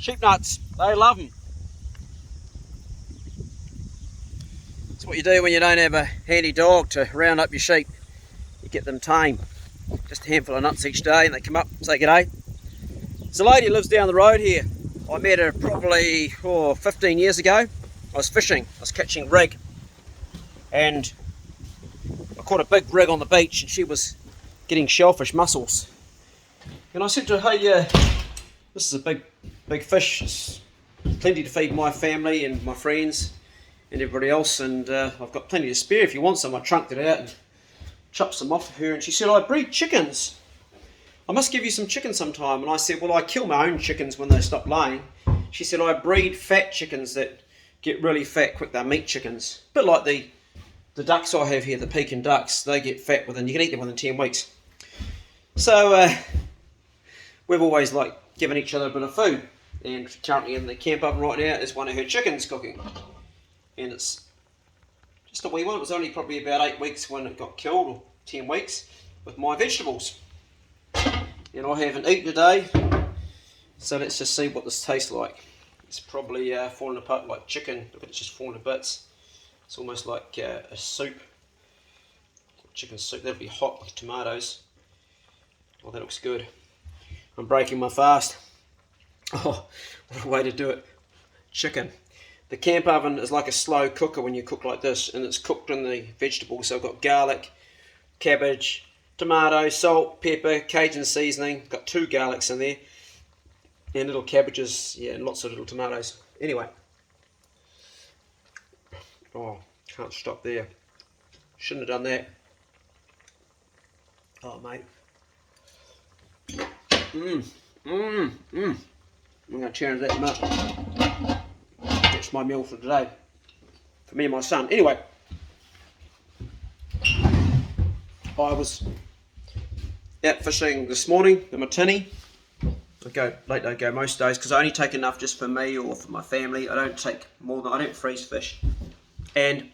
Sheep nuts, they love them. That's what you do when you don't have a handy dog to round up your sheep. You get them tame. Just a handful of nuts each day and they come up and say g'day. There's a lady who lives down the road here. I met her probably 15 years ago. I was fishing, I was catching rig, and I caught a big rig on the beach and she was getting shellfish mussels. And I said to her, hey, this is a big fish. It's plenty to feed my family and my friends and everybody else, and I've got plenty to spare if you want some. I trunked it out and chopped some off for her, and she said, I breed chickens. I must give you some chicken sometime. And I said, well, I kill my own chickens when they stop laying. She said, I breed fat chickens that get really fat quick. They're meat chickens. A bit like the ducks I have here, the Pekin ducks. They get fat within, you can eat them within 10 weeks. So we've always given each other a bit of food. And currently in the camp oven right now is one of her chickens cooking. And it's just a wee one. It was only probably about 8 weeks when it got killed, or 10 weeks, with my vegetables. And I haven't eaten today, so let's just see what this tastes like. It's probably falling apart like chicken. Look, it's just falling to bits. It's almost like a soup, chicken soup. That'll be hot with tomatoes. Oh, that looks good. I'm breaking my fast. Oh, what a way to do it. Chicken. The camp oven is like a slow cooker when you cook like this, and it's cooked in the vegetables. So I've got garlic, cabbage, tomato, salt, pepper, Cajun seasoning. Got 2 garlics in there, and little cabbages, yeah, and lots of little tomatoes. Anyway, oh, can't stop there. Shouldn't have done that. Oh, mate. I'm going to change that up. That's my meal for today, for me and my son. Anyway, I was out fishing this morning in my tinny. I go most days because I only take enough just for me or for my family. I don't take more than, I don't freeze fish. And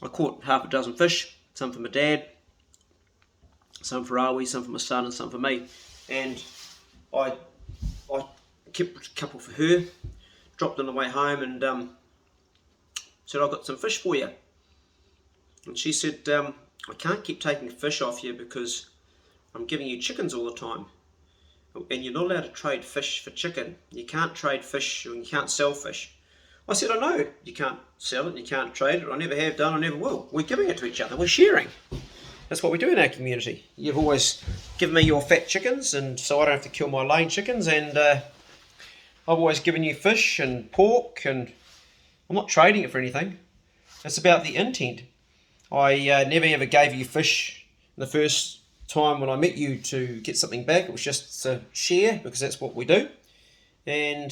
I caught half a dozen fish, some for my dad, some for Awi, some for my son, and some for me. And I kept a couple for her, dropped on the way home, and said, I've got some fish for you. And she said, I can't keep taking fish off you because I'm giving you chickens all the time. And you're not allowed to trade fish for chicken. You can't trade fish, or you can't sell fish. I said, I know you can't sell it, you can't trade it. I never have done, I never will. We're giving it to each other, we're sharing. That's what we do in our community. You've always given me your fat chickens, and so I don't have to kill my lane chickens, and I've always given you fish and pork, and I'm not trading it for anything. It's about the intent. I never ever gave you fish the first time when I met you to get something back. It was just to share, because that's what we do, and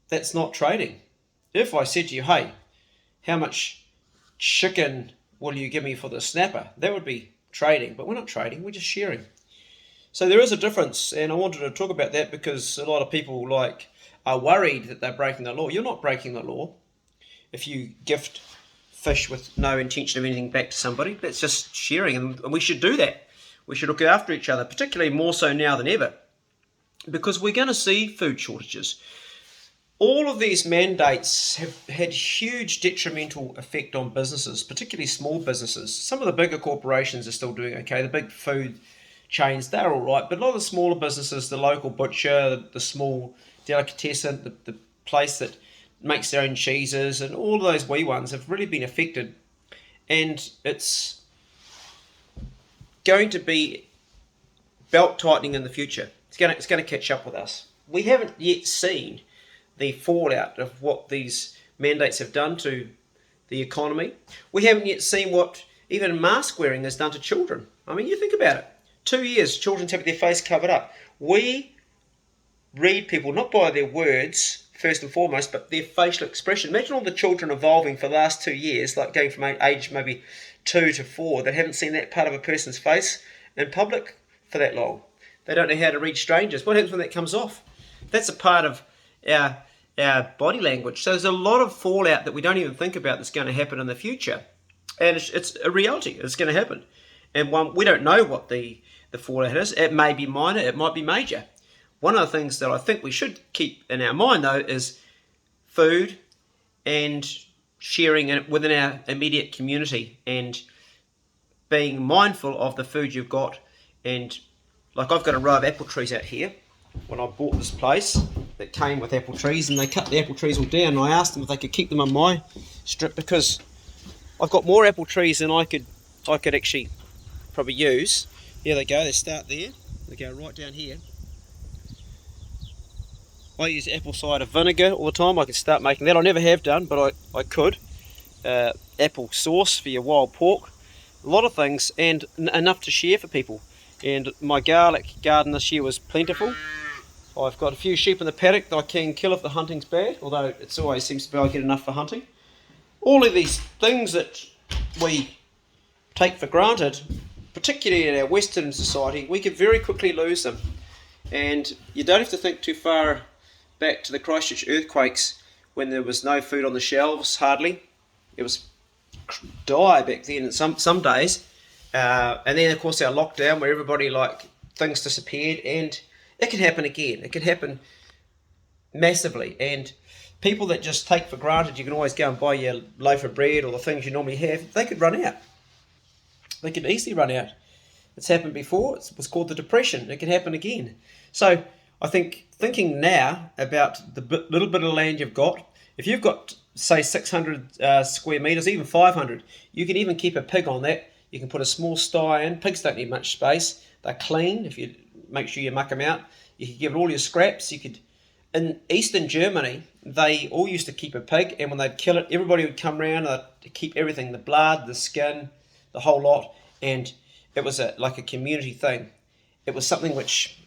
that's not trading. If I said to you, hey, how much chicken will you give me for the snapper? That would be trading, but we're not trading, we're just sharing. So there is a difference, and I wanted to talk about that because a lot of people are worried that they're breaking the law. You're not breaking the law if you gift fish with no intention of anything back to somebody. That's just sharing, and we should do that. We should look after each other, particularly more so now than ever, because we're going to see food shortages. All of these mandates have had huge detrimental effect on businesses, particularly small businesses. Some of the bigger corporations are still doing okay. The big food chains, they're all right. But a lot of the smaller businesses, the local butcher, the small delicatessen, the place that makes their own cheeses, and all of those wee ones have really been affected. And it's going to be belt tightening in the future. It's going to catch up with us. We haven't yet seen the fallout of what these mandates have done to the economy. We haven't yet seen what even mask wearing has done to children. I mean, you think about it. 2 years, children have their face covered up. We read people not by their words, first and foremost, but their facial expression. Imagine all the children evolving for the last 2 years, like going from age maybe 2 to 4, that haven't seen that part of a person's face in public for that long. They don't know how to read strangers. What happens when that comes off? That's a part of our body language. So there's a lot of fallout that we don't even think about that's going to happen in the future. And it's a reality. It's going to happen. And we don't know what the fallout is. It may be minor. It might be major. one of the things that I think we should keep in our mind, though, is food and sharing it within our immediate community and being mindful of the food you've got. And like, I've got a row of apple trees out here. When I bought this place, that came with apple trees, and they cut the apple trees all down, and I asked them if they could keep them on my strip, because I've got more apple trees than I could actually probably use. Here they go, they start there, they go right down here. I use apple cider vinegar all the time. I could start making that. I never have done, but I could. Apple sauce for your wild pork, a lot of things, and enough to share for people. And my garlic garden this year was plentiful. I've got a few sheep in the paddock that I can kill if the hunting's bad, although it always seems to be I get enough for hunting. All of these things that we take for granted, particularly in our Western society, we can very quickly lose them. And you don't have to think too far back to the Christchurch earthquakes, when there was no food on the shelves, hardly. It was dire back then in some days. And then, of course, our lockdown, where everybody, things disappeared, and it can happen again. It can happen massively. And people that just take for granted you can always go and buy your loaf of bread or the things you normally have, they could run out. They could easily run out. It's happened before. It was called the Depression. It can happen again. So I think thinking now about the little bit of land you've got, if you've got, say, 600 square metres, even 500, you can even keep a pig on that. You can put a small sty in. Pigs don't need much space. They're clean if you make sure you muck them out. You could give it all your scraps. You could. In Eastern Germany, they all used to keep a pig, and when they'd kill it, everybody would come round to keep everything, the blood, the skin, the whole lot, and it was like a community thing. It was something which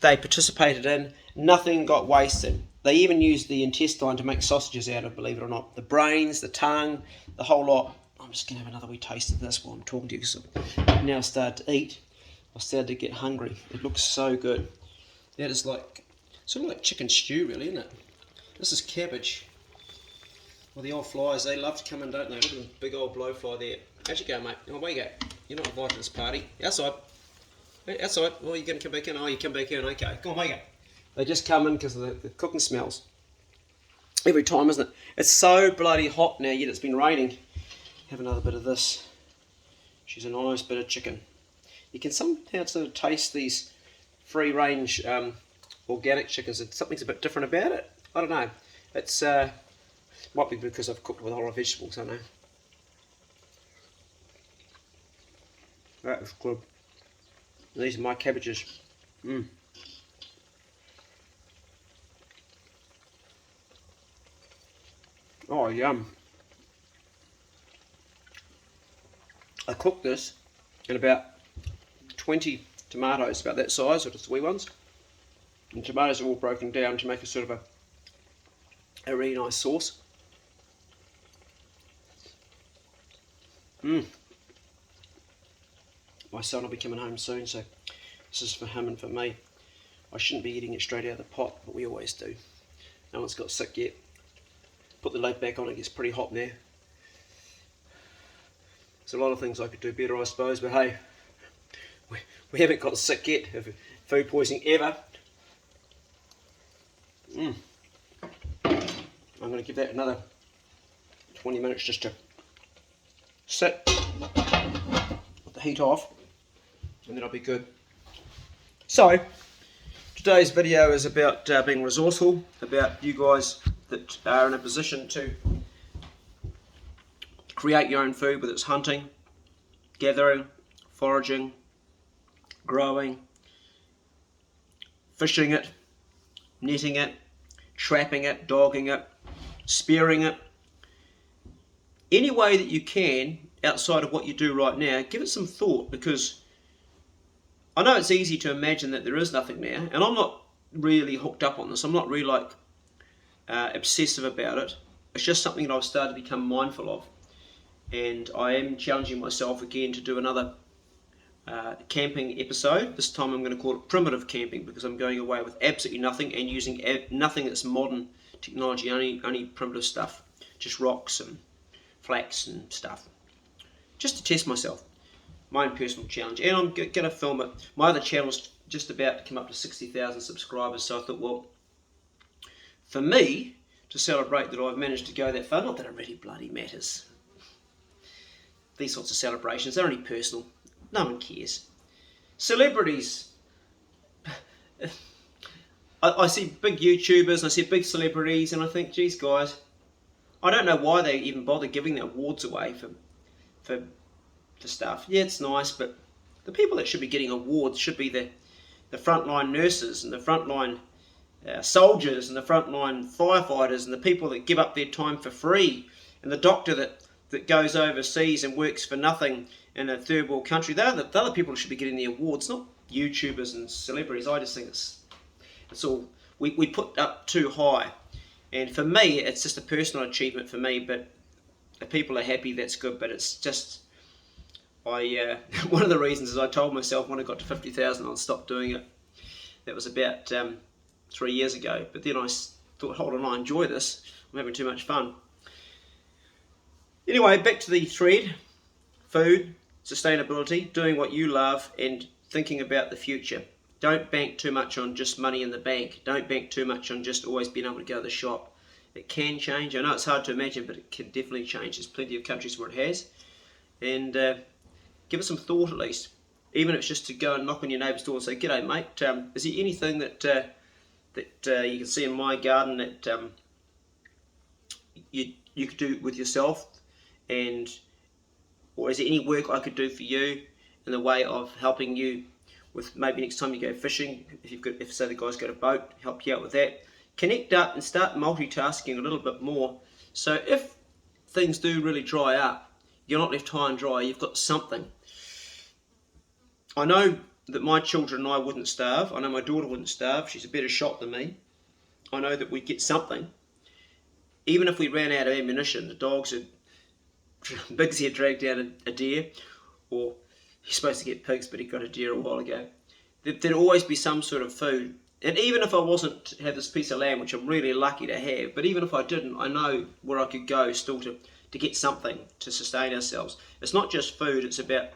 they participated in. Nothing got wasted. They even used the intestine to make sausages out of, believe it or not. The brains, the tongue, the whole lot. I'm just going to have another wee taste of this while I'm talking to you, because I've now started to eat. I've started to get hungry. It looks so good. That is sort of like chicken stew, really, isn't it? This is cabbage. Well, the old flies, they love to come in, don't they? Look at the big old blowfly there. How'd you go, mate? Oh, where you go? You're not invited to this party. Outside. Hey, outside. Well, you're going to come back in? Oh, you come back in. Okay. Go on, where you go? They just come in because of the cooking smells. Every time, isn't it? It's so bloody hot now, yet it's been raining. Have another bit of this. She's a nice bit of chicken. You can somehow sort of taste these free-range organic chickens. Something's a bit different about it. I don't know. It's might be because I've cooked with a lot of vegetables, I don't know. That is good. And these are my cabbages. Oh, yum. I cooked this in about 20 tomatoes, about that size, or just wee ones. And tomatoes are all broken down to make a sort of a really nice sauce. My son will be coming home soon, so this is for him and for me. I shouldn't be eating it straight out of the pot, but we always do. No one's got sick yet. Put the lid back on, it gets pretty hot now. There's a lot of things I could do better, I suppose, but hey, we haven't got sick yet of food poisoning ever. I'm going to give that another 20 minutes just to sit with the heat off, and then I'll be good. So, today's video is about being resourceful, about you guys that are in a position to create your own food, whether it's hunting, gathering, foraging, growing, fishing it, netting it, trapping it, dogging it, spearing it. Any way that you can outside of what you do right now, give it some thought, because I know it's easy to imagine that there is nothing there, and I'm not really hooked up on this. I'm not really obsessive about it. It's just something that I've started to become mindful of, and I am challenging myself again to do another camping episode. This time I'm going to call it primitive camping, because I'm going away with absolutely nothing and using nothing that's modern technology, only primitive stuff, just rocks and flax and stuff, just to test myself, my own personal challenge. And I'm going to film it. My other channel's just about to come up to 60,000 subscribers. So I thought, well, for me to celebrate that I've managed to go that far, not that it really bloody matters. These sorts of celebrations, they're only personal. No one cares. Celebrities. I see big YouTubers and I see big celebrities and I think, geez guys, I don't know why they even bother giving the awards away for stuff. Yeah, it's nice, but the people that should be getting awards should be the frontline nurses and the frontline soldiers and the frontline firefighters and the people that give up their time for free, and the doctor that goes overseas and works for nothing in a third world country. They're the people that should be getting the awards, not YouTubers and celebrities. I just think it's all we put up too high, and for me it's just a personal achievement for me, but if people are happy, that's good. But it's just one of the reasons is I told myself when I got to 50,000 I'd stop doing it. That was about 3 years ago, but then I thought, hold on, I enjoy this, I'm having too much fun. Anyway, back to the thread: food, sustainability, doing what you love, and thinking about the future. Don't bank too much on just money in the bank. Don't bank too much on just always being able to go to the shop. It can change. I know it's hard to imagine, but it can definitely change. There's plenty of countries where it has. And give it some thought at least. Even if it's just to go and knock on your neighbour's door and say, "G'day mate, is there anything that you can see in my garden that you could do with yourself, or is there any work I could do for you in the way of helping you with maybe next time you go fishing, if say the guys got a boat, help you out with that." Connect up and start multitasking a little bit more, so if things do really dry up, you're not left high and dry, you've got something. I know that my children and I wouldn't starve. I know my daughter wouldn't starve. She's a better shot than me. I know that we'd get something. Even if we ran out of ammunition, the dogs had, Biggsy had dragged down a deer, or he's supposed to get pigs, but he got a deer a while ago. There'd always be some sort of food. And even if I wasn't to have this piece of land, which I'm really lucky to have, but even if I didn't, I know where I could go still to get something to sustain ourselves. It's not just food, it's about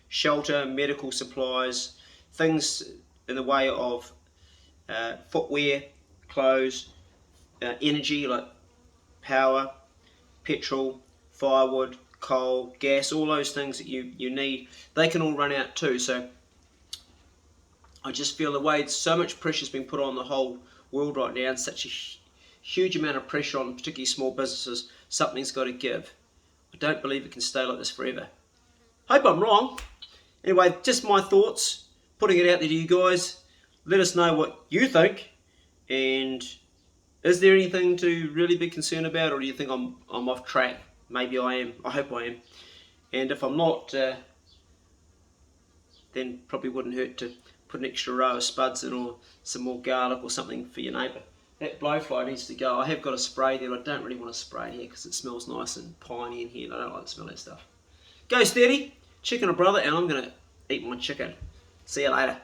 shelter, medical supplies, things in the way of footwear, clothes, energy like power, petrol, firewood, coal, gas, all those things that you need, they can all run out too. So I just feel the way so much pressure has been put on the whole world right now, and such a huge amount of pressure on particularly small businesses, something's got to give. I don't believe it can stay like this forever. Hope I'm wrong. Anyway, just my thoughts, putting it out there to you guys. Let us know what you think, and is there anything to really be concerned about, or do you think I'm off track? Maybe I am. I hope I am. And if I'm not, then probably wouldn't hurt to put an extra row of spuds in, or some more garlic or something for your neighbour. That blowfly needs to go. I have got a spray there, but I don't really want to spray here because it smells nice and piney in here, and I don't like the smell of that stuff. Go steady, chicken or brother, and I'm going to eat my chicken. See you later.